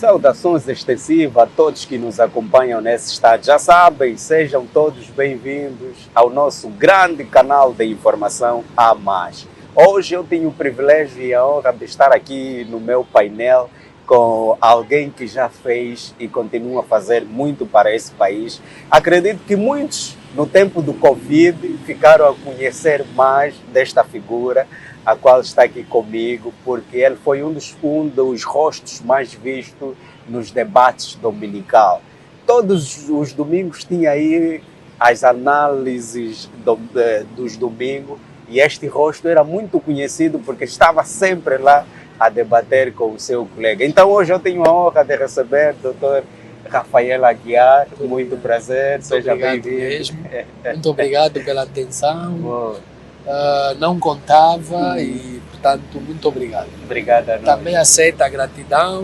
Saudações extensivas a todos que nos acompanham nesse estado. Já sabem, sejam todos bem-vindos ao nosso grande canal de informação A Mais. Hoje eu tenho o privilégio e a honra de estar aqui no meu painel com alguém que já fez e continua a fazer muito para esse país. Acredito que muitos, no tempo do Covid, ficaram a conhecer mais desta figura, a qual está aqui comigo, porque ele foi um dos rostos mais vistos nos debates dominical. Todos os domingos tinha aí as análises dos domingos e este rosto era muito conhecido porque estava sempre lá a debater com o seu colega. Então hoje eu tenho a honra de receber o Dr. Rafael Aguiar. Muito prazer, seja bem-vindo. Muito obrigado pela atenção. Não contava e, portanto, muito obrigado. Obrigado a nós. Também aceito a gratidão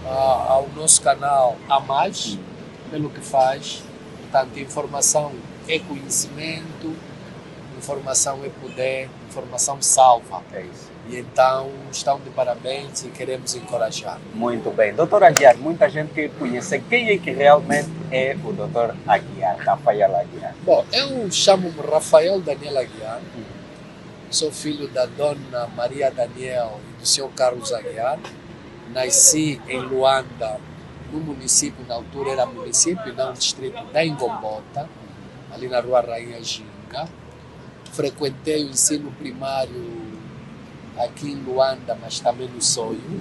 ao nosso canal A Mais, pelo que faz. Portanto, informação é conhecimento, informação é poder, informação salva. É isso. E então, estão de parabéns e queremos encorajar. Muito bem. Doutor Aguiar, muita gente quer conhecer quem é que realmente é o doutor Aguiar, Rafael Aguiar. Bom, eu chamo-me Rafael Daniel Aguiar, sou filho da dona Maria Daniel e do senhor Carlos Aguiar. Nasci em Luanda, no município, na altura era município, não distrito da Ingombota, ali na rua Rainha Ginga. Frequentei o ensino primário aqui em Luanda, mas também no Soio.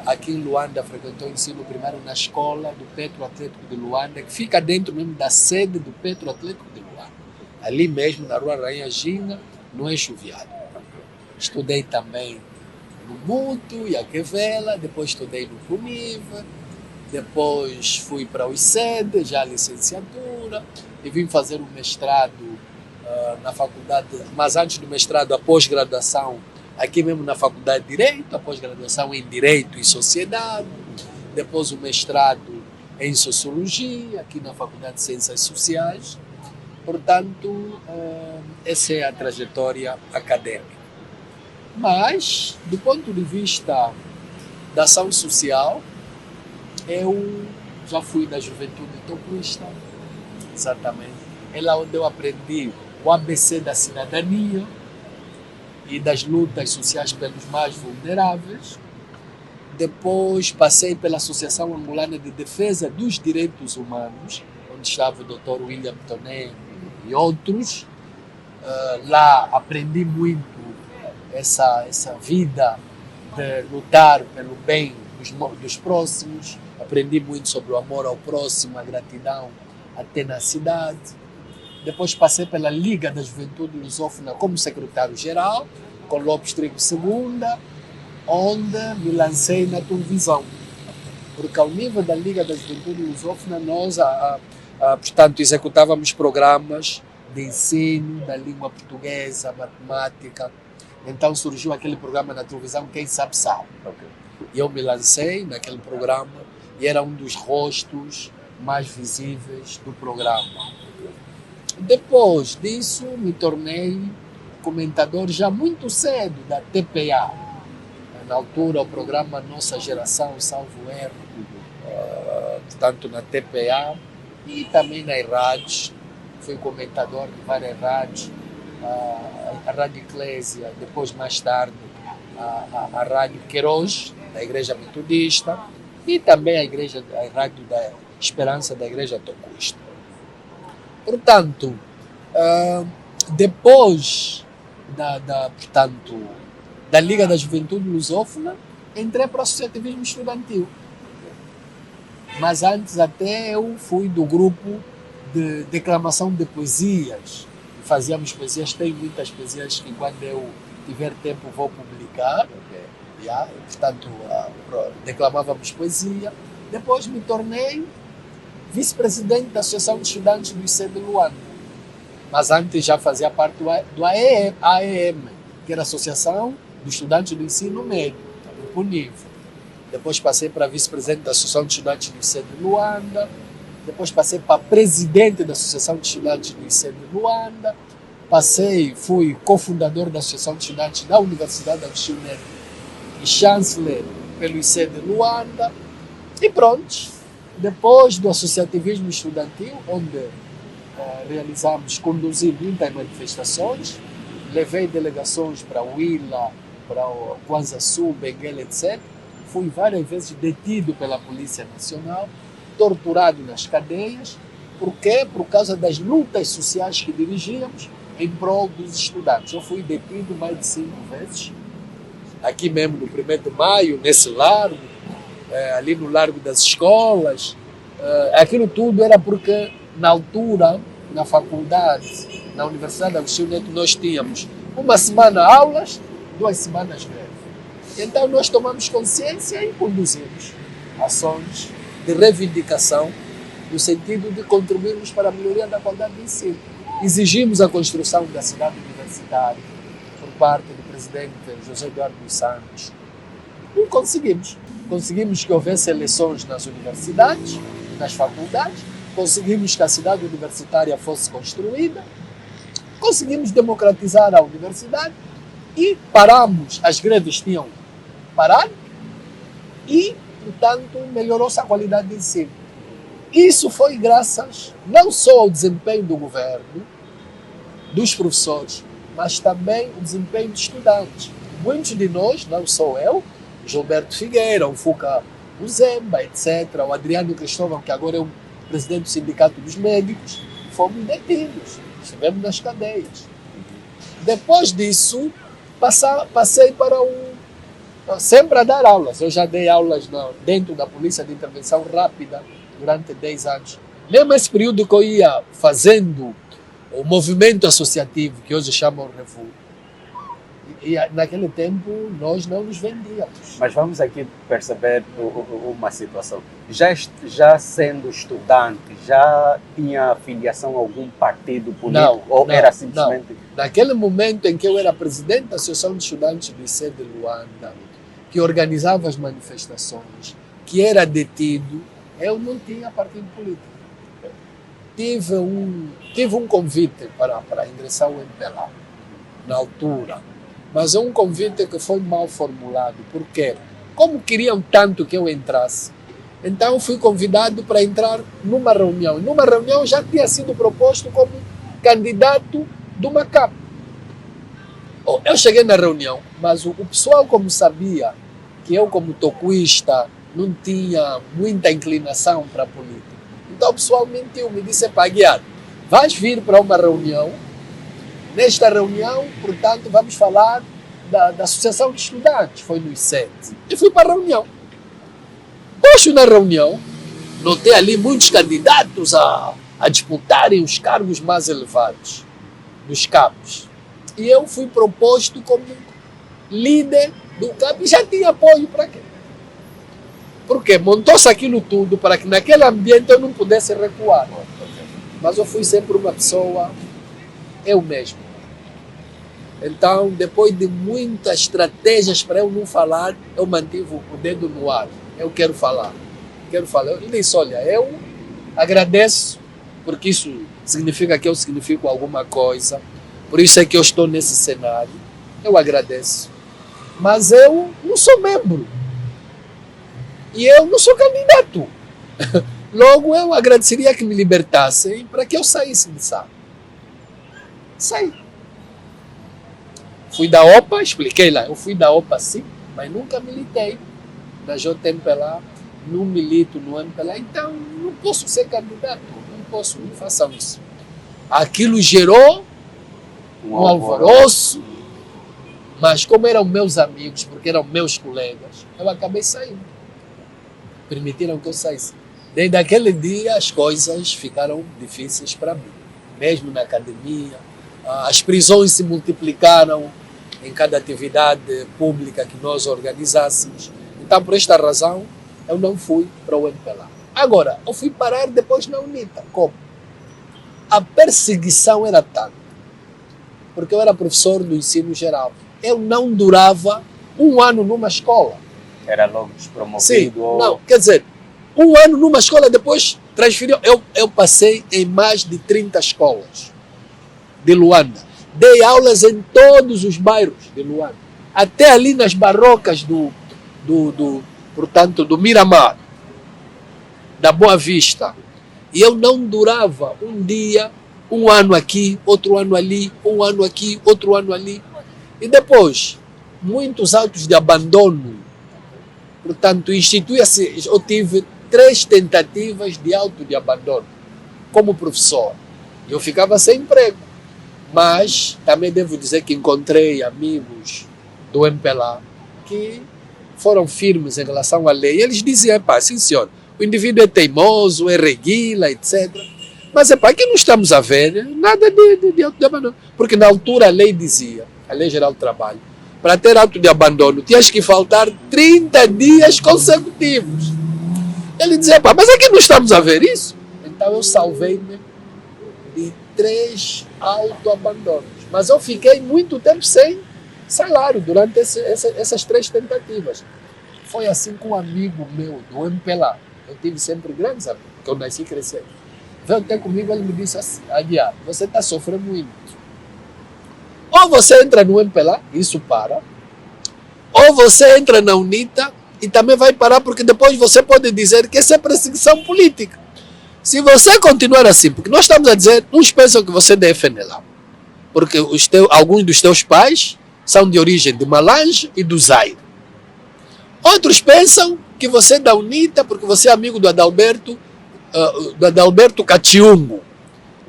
Aqui em Luanda frequentou o ensino primário na escola do Petro Atlético de Luanda, que fica dentro mesmo da sede do Petro Atlético de Luanda. Ali mesmo, na rua Rainha Ginga, no Eixo Viário. Estudei também no Muto e Aquevela, depois estudei no Puniva, depois fui para o ICED, já a licenciatura, e vim fazer o mestrado na faculdade, mas antes do mestrado, a pós-graduação, aqui mesmo na faculdade de Direito, a pós-graduação em Direito e Sociedade, depois o mestrado em Sociologia, aqui na Faculdade de Ciências Sociais. Portanto, essa é a trajetória acadêmica. Mas, do ponto de vista da ação social, eu já fui da Juventude Tocuista, exatamente. É lá onde eu aprendi o ABC da cidadania e das lutas sociais pelos mais vulneráveis. Depois passei pela Associação Angolana de Defesa dos Direitos Humanos, onde estava o Dr. William Toné e outros. Lá aprendi muito essa vida de lutar pelo bem dos próximos. Aprendi muito sobre o amor ao próximo, a gratidão, a tenacidade. Depois passei pela Liga da Juventude Lusófona como secretário-geral, com Lopes Trigo II, onde me lancei na televisão. Porque ao nível da Liga da Juventude Lusófona, nós, portanto, executávamos programas de ensino da língua portuguesa, matemática. Então surgiu aquele programa na televisão, Quem Sabe Sabe. E eu me lancei naquele programa e era um dos rostos mais visíveis do programa. Depois disso, me tornei comentador já muito cedo da TPA. Na altura, o programa Nossa Geração, salvo erro, tanto na TPA e também nas rádios. Fui comentador de várias rádios, a Rádio Eclésia, depois, mais tarde, a Rádio Queiroz, da Igreja Metodista, e também a Rádio da Esperança da Igreja Tocuista. Portanto, depois da Liga da Juventude Lusófona, entrei para o associativismo estudantil. Mas antes até eu fui do grupo de declamação de poesias. Fazíamos poesias, tem muitas poesias que quando eu tiver tempo vou publicar. Portanto, declamávamos poesia. Depois me tornei vice-presidente da Associação de Estudantes do ICED de Luanda. Mas antes já fazia parte do AEM, que era a Associação dos Estudantes do Ensino Médio, do Puniva. Depois passei para vice-presidente da Associação de Estudantes do ICED de Luanda. Depois passei para presidente da Associação de Estudantes do ICED de Luanda. Fui cofundador da Associação de Estudantes da Universidade Agostinho Neto e chanceler pelo IC de Luanda, e pronto. Depois do associativismo estudantil, onde conduzi muitas manifestações, levei delegações para Huila, para o Kwanza Sul, Benguela, etc. Fui várias vezes detido pela Polícia Nacional, torturado nas cadeias. Por quê? Por causa das lutas sociais que dirigíamos em prol dos estudantes. Eu fui detido mais de 5 vezes, aqui mesmo no 1º de Maio, nesse largo, ali no Largo das Escolas. Aquilo tudo era porque, na altura, na faculdade, na Universidade Agostinho Neto, nós tínhamos uma semana aulas, 2 semanas greve. Então nós tomamos consciência e conduzimos ações de reivindicação no sentido de contribuirmos para a melhoria da qualidade de ensino. Exigimos a construção da cidade universitária por parte do presidente José Eduardo dos Santos. E conseguimos. Conseguimos que houvesse eleições nas universidades, nas faculdades, conseguimos que a cidade universitária fosse construída, conseguimos democratizar a universidade e paramos, as greves tinham parado e, portanto, melhorou-se a qualidade de ensino. Isso foi graças não só ao desempenho do governo, dos professores, mas também ao desempenho dos estudantes. Muitos de nós, não só eu, Gilberto Figueira, o Fuca Uzemba, etc., o Adriano Cristóvão, que agora é o presidente do Sindicato dos Médicos, fomos detidos, estivemos nas cadeias. Depois disso, passei para sempre a dar aulas. Eu já dei aulas dentro da Polícia de Intervenção Rápida durante 10 anos. Mesmo esse período que eu ia fazendo o movimento associativo, que hoje chamam Revu, e naquele tempo nós não nos vendíamos. Mas vamos aqui perceber uma situação. Já sendo estudante, já tinha filiação a algum partido político? Era simplesmente... Não. Naquele momento em que eu era presidente da Associação de Estudantes do IC de Luanda, que organizava as manifestações, que era detido, eu não tinha partido político. Tive um convite para ingressar ao MPLA, na altura. Mas é um convite que foi mal formulado, porque como queriam tanto que eu entrasse, então fui convidado para entrar numa reunião. E numa reunião já tinha sido proposto como candidato do MACAP. Eu cheguei na reunião, mas o pessoal, como sabia que eu, como tocuista, não tinha muita inclinação para a política, então o pessoal mentiu, me disse: Aguiar, vais vir para uma reunião. Nesta reunião, portanto, vamos falar da Associação de Estudantes. Foi nos 7. E fui para a reunião. Posto na reunião, notei ali muitos candidatos a disputarem os cargos mais elevados dos CAPs. E eu fui proposto como líder do CAP e já tinha apoio para quê? Porque montou-se aquilo tudo para que naquele ambiente eu não pudesse recuar. Mas eu fui sempre uma pessoa... eu mesmo. Então, depois de muitas estratégias para eu não falar, eu mantive o dedo no ar. Eu quero falar. Eu disse: olha, eu agradeço, porque isso significa que eu significo alguma coisa. Por isso é que eu estou nesse cenário. Eu agradeço. Mas eu não sou membro. E eu não sou candidato. Logo, eu agradeceria que me libertassem para que eu saísse de sala. Saí. Fui da OPA, expliquei lá, eu fui da OPA sim, mas nunca militei na JMPLA, não milito no MPLA, então não posso ser candidato, não façam isso. Aquilo gerou um alvoroço, mas como eram meus amigos, porque eram meus colegas, eu acabei saindo. Permitiram que eu saísse. Desde aquele dia as coisas ficaram difíceis para mim, mesmo na academia. As prisões se multiplicaram em cada atividade pública que nós organizássemos. Então, por esta razão, eu não fui para o MPLA. Agora, eu fui parar depois na UNITA. Como? A perseguição era tanta, porque eu era professor do ensino geral. Eu não durava 1 ano numa escola. Era logo despromovido? Sim, não, quer dizer, 1 ano numa escola, depois transferiu. Eu passei em mais de 30 escolas de Luanda. Dei aulas em todos os bairros de Luanda. Até ali nas barrocas portanto, do Miramar, da Boa Vista. E eu não durava um dia, um ano aqui, outro ano ali, um ano aqui, outro ano ali. E depois, muitos autos de abandono. Portanto, institui-se, eu tive 3 tentativas de auto de abandono como professor. Eu ficava sem emprego. Mas também devo dizer que encontrei amigos do MPLA que foram firmes em relação à lei. Eles diziam, sim senhor, o indivíduo é teimoso, é reguila, etc. Mas aqui não estamos a ver nada de auto de abandono. Porque na altura a lei dizia, a Lei Geral do Trabalho, para ter auto de abandono tinhas que faltar 30 dias consecutivos. Ele dizia, mas aqui não estamos a ver isso. Então eu salvei-me de 3 autoabandonos. Mas eu fiquei muito tempo sem salário durante essas 3 tentativas. Foi assim com um amigo meu do MPLA. Eu tive sempre grandes amigos, porque eu nasci e cresci. Veio até comigo, ele me disse assim, Aguiar, você está sofrendo muito. Ou você entra no MPLA, isso para. Ou você entra na UNITA e também vai parar, porque depois você pode dizer que isso é perseguição política. Se você continuar assim, porque nós estamos a dizer, uns pensam que você é FNLA, porque alguns dos teus pais são de origem de Malange e do Zaire. Outros pensam que você é da UNITA porque você é amigo do Adalberto Catiungo,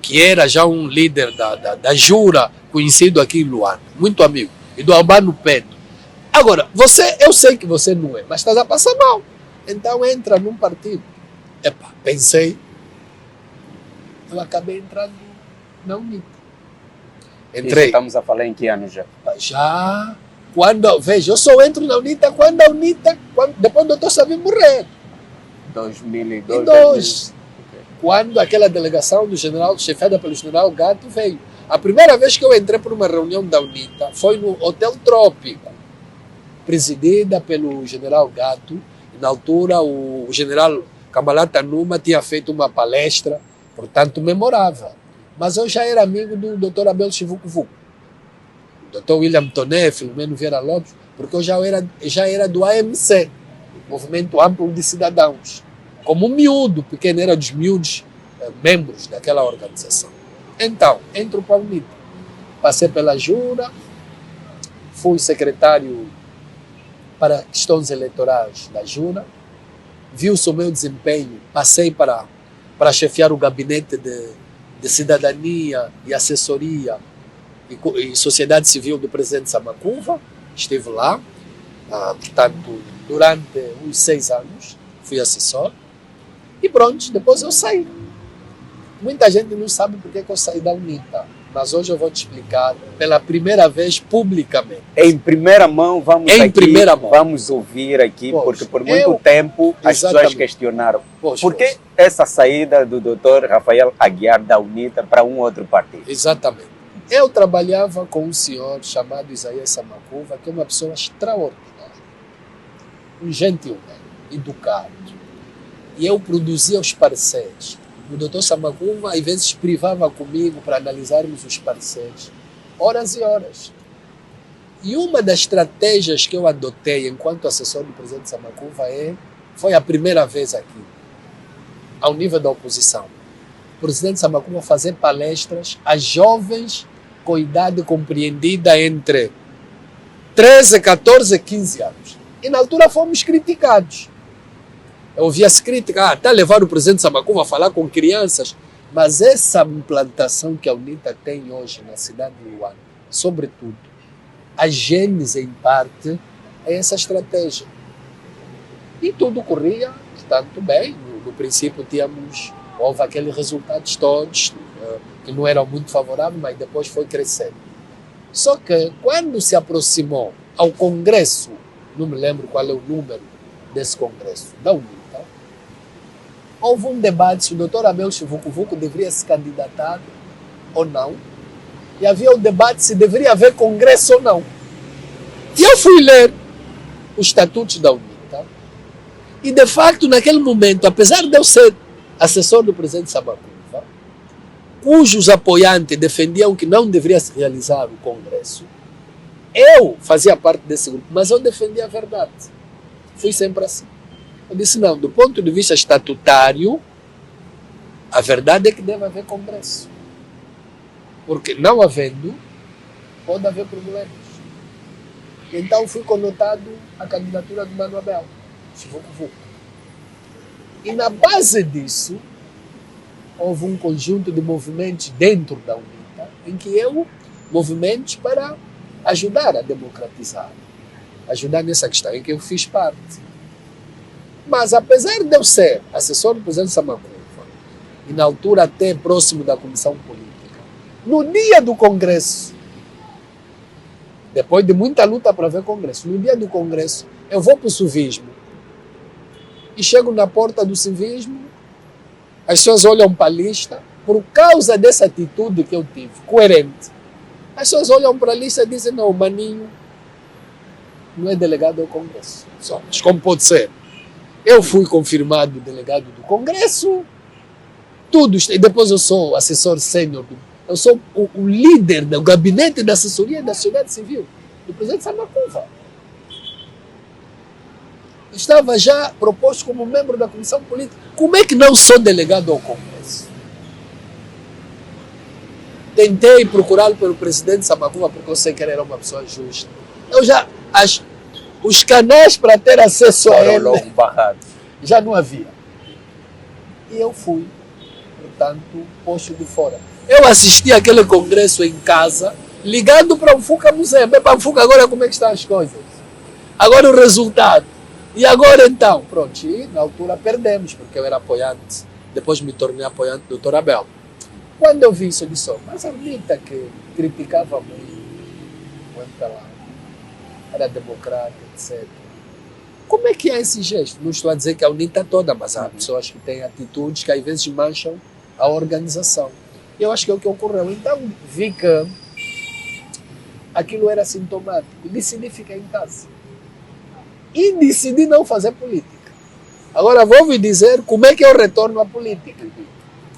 que era já um líder da Jura, conhecido aqui em Luanda, muito amigo, e do Albano Pedro. Agora, eu sei que você não é, mas estás a passar mal. Então entra num partido. Pensei, eu acabei entrando na UNITA. Entrei. Estamos a falar em que ano já? Já, veja, eu só entro na UNITA depois do Dr. Savio morrer. 2002. Quando aquela delegação do general, chefada pelo general Gato, veio. A primeira vez que eu entrei para uma reunião da UNITA foi no Hotel Trópico, presidida pelo general Gato. Na altura, o general Camalata Numa tinha feito uma palestra, portanto, memorável. Mas eu já era amigo do Dr. Abel Chivucuvuco, do Dr. William Toné, Filomeno Vieira Lopes, porque eu já era do AMC, Movimento Amplo de Cidadãos, como miúdo, pequeno, era dos miúdos membros daquela organização. Então, entro para a UNITA. Passei pela Jura, fui secretário para questões eleitorais da Jura, viu-se o meu desempenho, passei para chefiar o gabinete de cidadania e assessoria e sociedade civil do presidente Samacuva, estive lá, portanto, durante uns 6 anos, fui assessor, e pronto, depois eu saí. Muita gente não sabe por que eu saí da UNITA, mas hoje eu vou te explicar pela primeira vez publicamente. Em primeira mão, vamos ouvir aqui, porque por muito tempo as pessoas questionaram por que essa saída do Dr. Rafael Aguiar da UNITA para um outro partido. Exatamente. Eu trabalhava com um senhor chamado Isaías Samacuva, que é uma pessoa extraordinária, um gentil, educado. E eu produzia os parceiros. O doutor Samacuva, às vezes, privava comigo para analisarmos os parceiros, horas e horas. E uma das estratégias que eu adotei enquanto assessor do presidente Samacuva foi a primeira vez aqui, ao nível da oposição. O presidente Samacuva fazer palestras a jovens com idade compreendida entre 13, 14 e 15 anos. E na altura fomos criticados. Eu ouvia-se crítica, até levar o presidente Samacuva a falar com crianças. Mas essa implantação que a UNITA tem hoje na cidade de Luanda, sobretudo, a gênese em parte é essa estratégia. E tudo corria, portanto, bem. No princípio houve aqueles resultados todos, que não eram muito favoráveis, mas depois foi crescendo. Só que quando se aproximou ao Congresso, não me lembro qual é o número desse Congresso, da UNITA, houve um debate se o Dr. Abel Chivucuvuco deveria se candidatar ou não, e havia o debate se deveria haver Congresso ou não. E eu fui ler os estatutos da UNITA, e de facto, naquele momento, apesar de eu ser assessor do presidente Samacuva, cujos apoiantes defendiam que não deveria se realizar o Congresso, eu fazia parte desse grupo, mas eu defendia a verdade. Fui sempre assim. Eu disse, não, do ponto de vista estatutário, a verdade é que deve haver congresso. Porque não havendo, pode haver problemas. Então fui conotado a candidatura do Mano Abel, Vucu-Vucu. E na base disso, houve um conjunto de movimentos dentro da UNITA, em que eu movimentos para ajudar a democratizar, ajudar nessa questão, em que eu fiz parte. Mas apesar de eu ser assessor do presidente Samacuva, e na altura até próximo da comissão política, no dia do Congresso, depois de muita luta para ver Congresso, no dia do Congresso, eu vou para o civismo. E chego na porta do civismo, as pessoas olham para a lista, por causa dessa atitude que eu tive, coerente. As pessoas olham para a lista e dizem, não, o Maninho não é delegado ao Congresso. Mas como pode ser? Eu fui confirmado delegado do Congresso, tudo, e depois eu sou assessor sênior, eu sou o líder do gabinete da assessoria da sociedade civil, do presidente Samacuva. Estava já proposto como membro da comissão política. Como é que não sou delegado ao Congresso? Tentei procurá-lo pelo presidente Samacuva, porque eu sei que ele era uma pessoa justa. Eu já, os canais para ter acesso a ele já não havia. E eu fui, portanto, posto de fora. Eu assisti aquele congresso em casa, ligando para o Fuca Museu. Para o Fuca, agora como é que estão as coisas? Agora o resultado. E agora então? Pronto, e na altura perdemos, porque eu era apoiante. Depois me tornei apoiante do Dr. Abel. Quando eu vi isso, eu disse, mas a UNITA que criticava muito, era democrata, etc. Como é que é esse gesto? Não estou a dizer que a UNITA toda, mas há pessoas que têm atitudes que às vezes mancham a organização. Eu acho que é o que ocorreu. Então vi que aquilo era sintomático. Decidi ficar em casa. E decidi não fazer política. Agora vou me dizer como é que eu retorno à política.